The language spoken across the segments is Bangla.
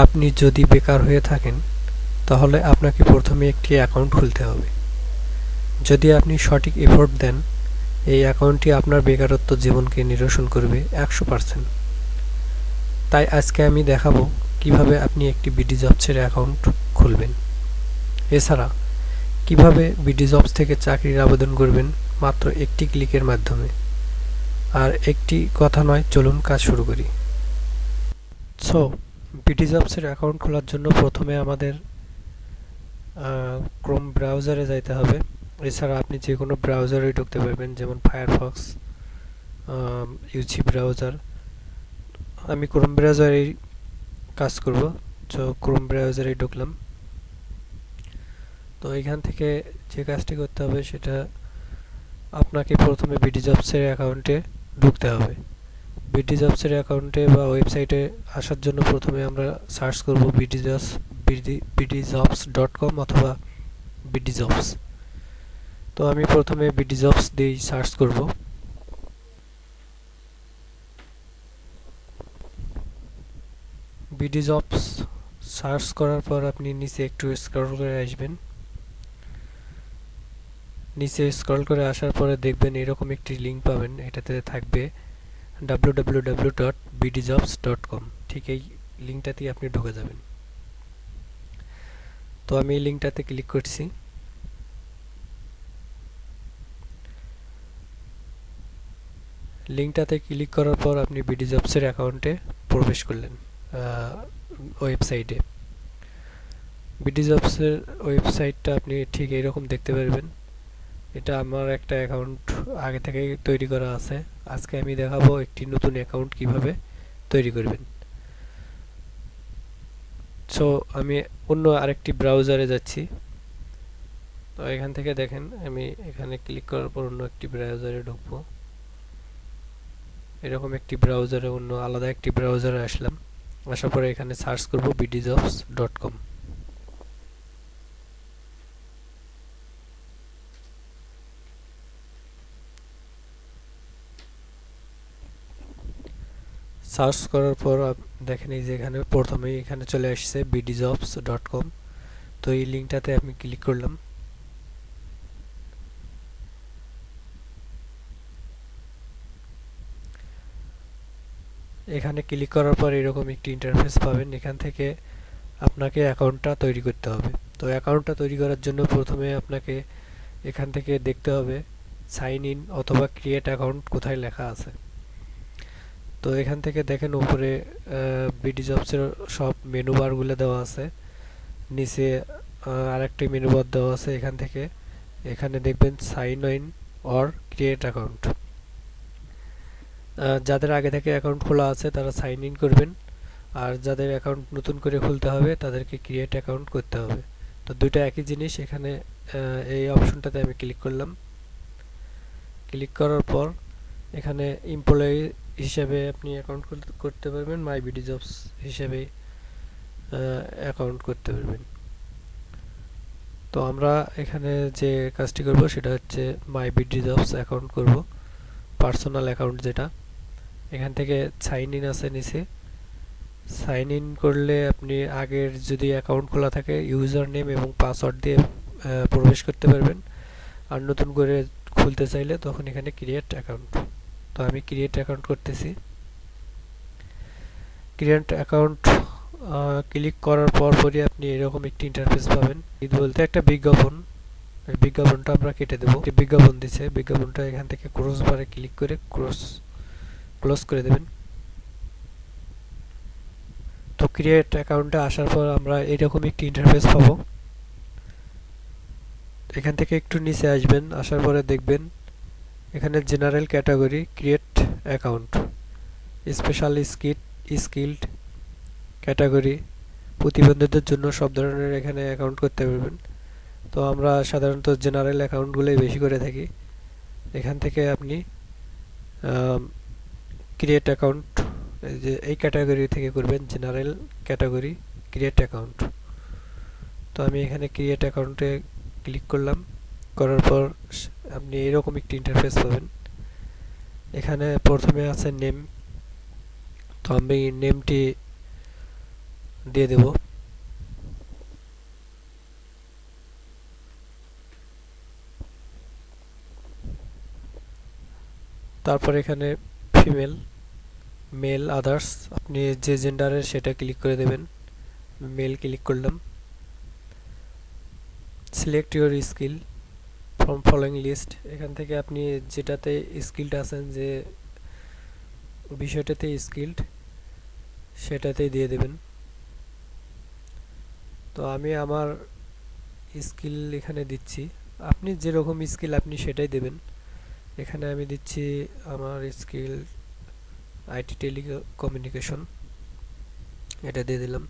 আপনি যদি বেকার হয়ে থাকেন তাহলে আপনাকে প্রথমে একটি অ্যাকাউন্ট খুলতে হবে। যদি আপনি সঠিক এফোর্ট দেন, এই অ্যাকাউন্টটি আপনার বেকারত্ব জীবনকে নিরসন করবে 100%। তাই আজকে আমি দেখাবো কিভাবে আপনি একটি বিডি জবসের অ্যাকাউন্ট খুলবেন। এছাড়া কিভাবে বিডি জবস থেকে চাকরির আবেদন করবেন মাত্র একটি ক্লিকের মাধ্যমে। আর একটি কথা নয়, চলুন কাজ শুরু করি। সো বিডি জবসের অ্যাকাউন্ট খোলার জন্য প্রথমে আমাদের ক্রোম ব্রাউজারে যাইতে হবে। এছাড়া আপনি যে কোনো ব্রাউজারে ঢুকতে পারবেন, যেমন ফায়ারফক্স, ইউজি ব্রাউজার। আমি ক্রোম ব্রাউজারেই কাজ করব, তো ক্রোম ব্রাউজারে ঢুকলাম। তো এখান থেকে যে কাজটি করতে হবে সেটা আপনাকে প্রথমে বিডি জবসের অ্যাকাউন্টে ঢুকতে হবে। বিডি জবসের অ্যাকাউন্টে বা ওয়েবসাইটে আসার জন্য প্রথমে আমরা সার্চ করব bdjobs.com অথবা বিডি জবস। তো আমি প্রথমে বিডি জবস দিয়ে সার্চ করব। বিডি জবস সার্চ করার পর আপনি নিচে একটু স্ক্রল করে আসবেন। নিচে স্ক্রল করে আসার পরে দেখবেন এরকম একটি লিঙ্ক পাবেন, এটাতে থাকবে www.bdjobs.com। ঠিক এই লিঙ্কটাতেই আপনি ঢুকে যাবেন। তো আমি এই লিঙ্কটাতে ক্লিক করছি। লিঙ্কটাতে ক্লিক করার পর আপনি বিডি জবসের অ্যাকাউন্টে প্রবেশ করলেন ওয়েবসাইটে। বিডি জবসের ওয়েবসাইটটা আপনি ঠিক এইরকম দেখতে পারবেন। এটা আমার একটা অ্যাকাউন্ট আগে থেকেই তৈরি করা আছে। আজকে আমি দেখাবো একটি নতুন অ্যাকাউন্ট কিভাবে তৈরি করবেন। সো আমি অন্য আরেকটি ব্রাউজারে যাচ্ছি। তো এখান থেকে দেখেন আমি এখানে ক্লিক করার পর অন্য একটি ব্রাউজারে ঢুকবো। এরকম একটি ব্রাউজারে অন্য আলাদা একটি ব্রাউজারে আসলাম। আসার পরে এখানে সার্চ করব bdjobs.com। সার্চ করার পর দেখেন এই যে এখানে প্রথমেই এখানে চলে আসছে bdjobs.com। তো এই লিঙ্কটাতে আমি ক্লিক করলাম। এখানে ক্লিক করার পর এরকম একটি ইন্টারফেস পাবেন। এখান থেকে আপনাকে অ্যাকাউন্টটা তৈরি করতে হবে। তো অ্যাকাউন্টটা তৈরি করার জন্য প্রথমে আপনাকে এখান থেকে দেখতে হবে সাইন ইন অথবা ক্রিয়েট অ্যাকাউন্ট কোথায় লেখা আছে। তো এখান থেকে দেখেন উপরে বিডি জবসের সব মেনু বারগুলো দেওয়া আছে, নিচে আরেকটি মেনু বার দেওয়া আছে। এখান থেকে এখানে দেখবেন sign in or create account. যাদের আগে থেকে অ্যাকাউন্ট খোলা আছে তারা সাইন ইন করবেন, আর যাদের অ্যাকাউন্ট নতুন করে খুলতে হবে তাদেরকে ক্রিয়েট অ্যাকাউন্ট করতে হবে। তো দুটো একই জিনিস। এখানে এই অপশনটাতে আমি ক্লিক করলাম। ক্লিক করার পর এখানে এমপ্লয়ি হিসেবে আপনি অ্যাকাউন্ট করতে পারবেন, মাই বিডি জবস হিসেবে অ্যাকাউন্ট করতে পারবেন। তো আমরা এখানে যে কাজটি করব সেটা হচ্ছে মাই বিডি জবস অ্যাকাউন্ট করব, পার্সোনাল অ্যাকাউন্ট যেটা। এখান থেকে সাইন ইন আছে নিচে। সাইন ইন করলে আপনি আগের যদি অ্যাকাউন্ট খোলা থাকে ইউজার নেম এবং পাসওয়ার্ড দিয়ে প্রবেশ করতে পারবেন। আর নতুন করে খুলতে চাইলে তখন এখানে ক্রিয়েট অ্যাকাউন্ট। তো আমি ক্রিয়েট অ্যাকাউন্ট করতেছি। ক্রিয়েট অ্যাকাউন্ট ক্লিক করার পরই আপনি এরকম একটি ইন্টারফেস পাবেন। ঈদ বলতে একটা বিজ্ঞাপন, এই বিজ্ঞাপনটা আমরা কেটে দেবো। একটি বিজ্ঞাপন দিচ্ছে, বিজ্ঞাপনটা এখান থেকে ক্রস বারে ক্লিক করে ক্লোজ করে দেবেন। তো ক্রিয়েট অ্যাকাউন্টে আসার পর আমরা এরকম একটি ইন্টারফেস পাবো। এখান থেকে একটু নিচে আসবেন, আসার পরে দেখবেন এখানে general category, create account, special skilled category, প্রতিবন্ধীদের জন্য সব ধরনের এখানে অ্যাকাউন্ট করতে পারবেন। তো আমরা সাধারণত জেনারেল অ্যাকাউন্টগুলোই বেশি করে থাকি। এখান থেকে আপনি ক্রিয়েট অ্যাকাউন্ট যে এই ক্যাটাগরি থেকে করবেন, জেনারেল ক্যাটাগরি ক্রিয়েট অ্যাকাউন্ট। তো আমি এখানে ক্রিয়েট অ্যাকাউন্টে ক্লিক করলাম। করার পর আপনি এরকম একটি ইন্টারফেস পাবেন। এখানে প্রথমে আছে নেম। তো আমি নেমটি দিয়ে দেব। তারপর এখানে ফিমেল, মেল, আদার্স, আপনি যে জেন্ডারের সেটা ক্লিক করে দেবেন। মেল ক্লিক করলাম। Select your skill from following list, এখান থেকে আপনি যেটাতে স্কিলড আছেন, যে বিষয়টাতে স্কিলড সেটাতেই দিয়ে দেবেন। তো আমি আমার স্কিল এখানে দিচ্ছি, আপনি যেরকম স্কিল আপনি সেটাই দেবেন। এখানে আমি দিচ্ছি আমার স্কিল আইটি টেলিকমিউনিকেশন, এটা দিয়ে দিলাম।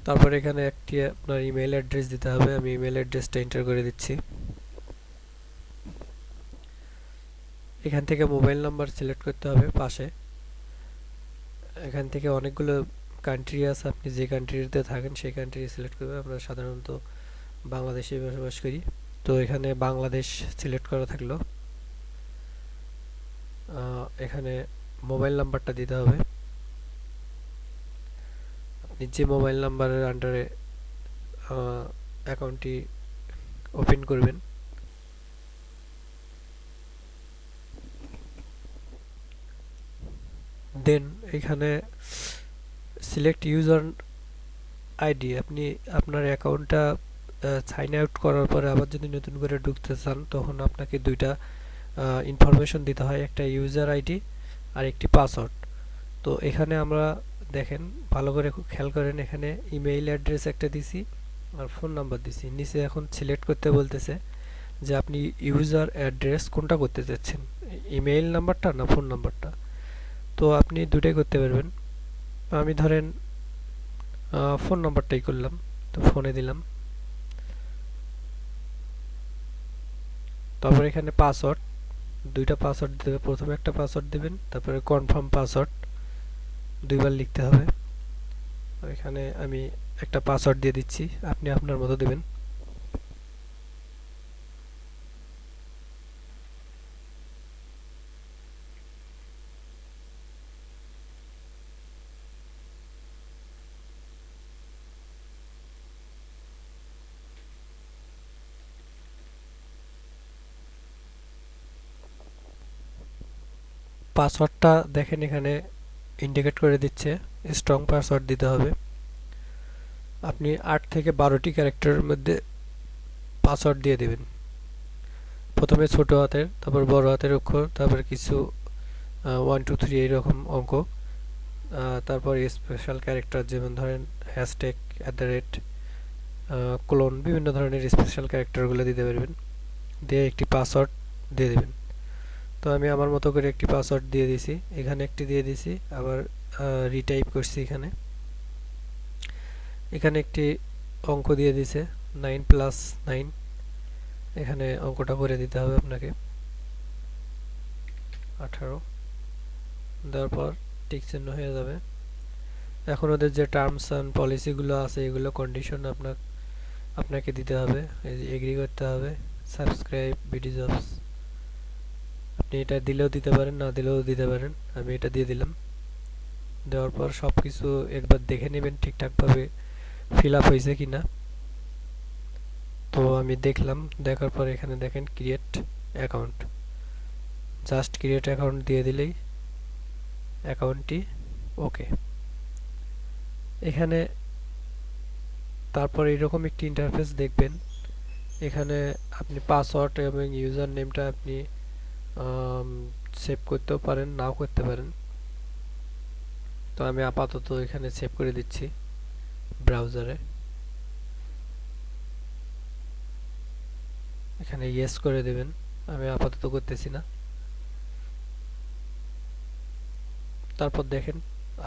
তারপর এখানে একটি আপনার ইমেল অ্যাড্রেস দিতে হবে, আমি ইমেল অ্যাড্রেসটা এন্টার করে দিচ্ছি। এখান থেকে মোবাইল নাম্বার সিলেক্ট করতে হবে পাশে। এখান থেকে অনেকগুলো কান্ট্রি আছে, আপনি যে কান্ট্রিতে থাকেন সেই কান্ট্রি সিলেক্ট করবেন। আমরা সাধারণত বাংলাদেশে বসবাস করি, তো এখানে বাংলাদেশ সিলেক্ট করা থাকলো। এখানে মোবাইল নাম্বারটা দিতে হবে, আপনি যে মোবাইল নাম্বারের আন্ডারে অ্যাকাউন্টটি ওপেন করবেন। দেন এখানে সিলেক্ট ইউজার আইডি, আপনি আপনার অ্যাকাউন্টটা সাইন আউট করার পরে আবার যদি নতুন করে ঢুকতে চান তখন আপনাকে দুইটা ইনফরমেশন দিতে হয়, একটা ইউজার আইডি আর একটি পাসওয়ার্ড। তো এখানে আমরা দেখেন ভালো করে খেয়াল করেন, এখানে ইমেইল অ্যাড্রেস একটা দিছি আর ফোন নাম্বার দিছি। নিচে এখন সিলেক্ট করতে বলতেছে যে আপনি ইউজার অ্যাড্রেস কোনটা করতে চাচ্ছেন, ইমেইল নাম্বারটা না ফোন নাম্বারটা। তো আপনি দুটাই করতে পারবেন। আমি ধরেন ফোন নাম্বারটাই করলাম, তো ফোনে দিলাম। তারপর এখানে পাসওয়ার্ড, দুইটা পাসওয়ার্ড দিতে হবে, প্রথমে একটা পাসওয়ার্ড দিবেন, তারপরে কনফার্ম পাসওয়ার্ড দুইবার লিখতে হবে। এখানে আমি একটা পাসওয়ার্ড দিয়ে দিচ্ছি, আপনি আপনার মতো দেবেন। পাসওয়ার্ডটা দেখেন এখানে ইন্ডিকেট করে দিচ্ছে, স্ট্রং পাসওয়ার্ড দিতে হবে। আপনি 8 থেকে 12টি ক্যারেক্টারের মধ্যে পাসওয়ার্ড দিয়ে দেবেন। প্রথমে ছোট হাতের, তারপর বড় হাতের অক্ষর, তারপর কিছু 1 2 3 এইরকম অঙ্ক, তারপর স্পেশাল ক্যারেক্টার যেমন ধরেন হ্যাশট্যাগ, @ ক্লোন, বিভিন্ন ধরনের স্পেশাল ক্যারেক্টারগুলো দিতে পারবেন। দিয়ে একটি পাসওয়ার্ড দিয়ে দেবেন। তো আমি আমার মতো করে একটি পাসওয়ার্ড দিয়ে দিছি, এখানে একটি দিয়ে দিছি, আবার রিটাইপ করছি। এখানে এখানে একটি অঙ্ক দিয়ে দিছে 9 + 9, এখানে অঙ্কটা করে দিতে হবে আপনাকে। 18 দেওয়ার পর টিক চিহ্ন হয়ে যাবে। এখন ওদের যে টার্মস অ্যান্ড পলিসিগুলো আছে এগুলো কন্ডিশন আপনাকে দিতে হবে, এই যে এগ্রি করতে হবে। সাবস্ক্রাইব বিডি জবস, আপনি এটা দিলেও দিতে পারেন, না দিলেও দিতে পারেন। আমি এটা দিয়ে দিলাম। দেওয়ার পর সব কিছু একবার দেখে নেবেন ঠিকঠাকভাবে ফিল আপ হয়েছে কিনা। তো আমি দেখলাম, দেখার পর এখানে দেখেন create account, just create account দিয়ে দিলেই অ্যাকাউন্টটি ওকে। এখানে তারপর এরকম একটি ইন্টারফেস দেখবেন, এখানে আপনি পাসওয়ার্ড এবং ইউজার নেমটা আপনি সেভ করতেও পারেন, নাও করতে পারেন। তো আমি আপাতত এখানে সেভ করে দিচ্ছি ব্রাউজারে। এখানে ইয়েস করে দেবেন, আমি আপাতত করতেছি না। তারপর দেখেন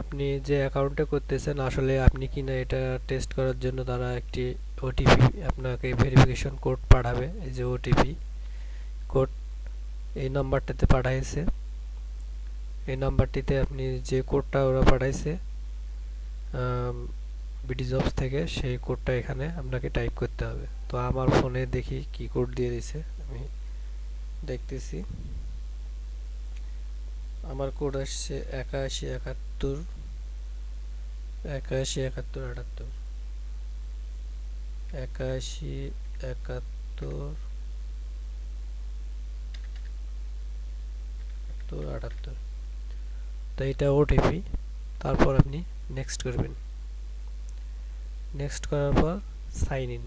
আপনি যে অ্যাকাউন্টে করতেছেন আসলে আপনি কিনা, এটা টেস্ট করার জন্য তারা একটি ওটিপি আপনাকে ভেরিফিকেশন কোড পাঠাবে। এই যে ওটিপি কোড এই নাম্বারটাতে পাঠাইছে, এই নাম্বারটিতে আপনি যে কোডটা ওরা পাঠাইছে বিডি জবস থেকে, সেই কোডটা এখানে আপনাকে টাইপ করতে হবে। তো আমার ফোনে দেখি কি কোড দিয়ে দিছে, আমি দেখতেছি। আমার কোড আসছে 8171 81 71 78 81 71 78। তো এটা ওটিপি। তারপর আপনি নেক্সট করবেন। নেক্সট করার পর সাইন ইন।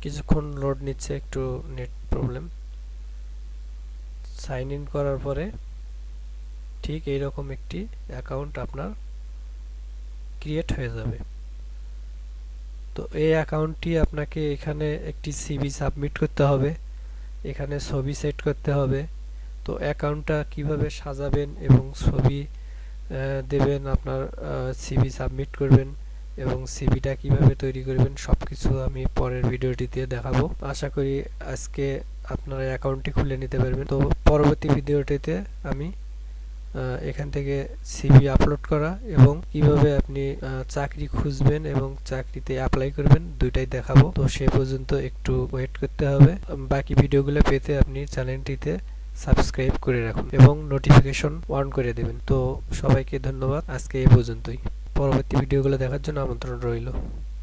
কিছুক্ষণ লোড নিচ্ছে, একটু নেট প্রবলেম। সাইন ইন করার পরে ঠিক এইরকম একটি অ্যাকাউন্ট আপনার ক্রিয়েট হয়ে যাবে। তো এই অ্যাকাউন্টটি আপনাকে এখানে একটি সিভি সাবমিট করতে হবে, এখানে ছবি সেট করতে হবে। তো অ্যাকাউন্টটা কিভাবে সাজাবেন এবং ছবি দেবেন, আপনার সিভি সাবমিট করবেন এবং সিভিটা কিভাবে তৈরি করবেন সবকিছু আমি পরের ভিডিওটিতে দেখাবো। আশা করি আজকে আপনারা অ্যাকাউন্টটি খুলে নিতে পারবেন। তো পরবর্তী ভিডিওটিতে আমি এখান থেকে সিভি আপলোড করা এবং কিভাবে আপনি চাকরি খুঁজবেন এবং চাকরিতে অ্যাপ্লাই করবেন দুইটাই দেখাবো। তো সে পর্যন্ত একটু ওয়েট করতে হবে। বাকি ভিডিওগুলো পেতে আপনি চ্যানেলটিতে সাবস্ক্রাইব করে রাখুন এবং নোটিফিকেশন অন করে দেবেন। তো সবাইকে ধন্যবাদ, আজকে এই পর্যন্তই। পরবর্তী ভিডিওগুলো দেখার জন্য আমন্ত্রণ রইল।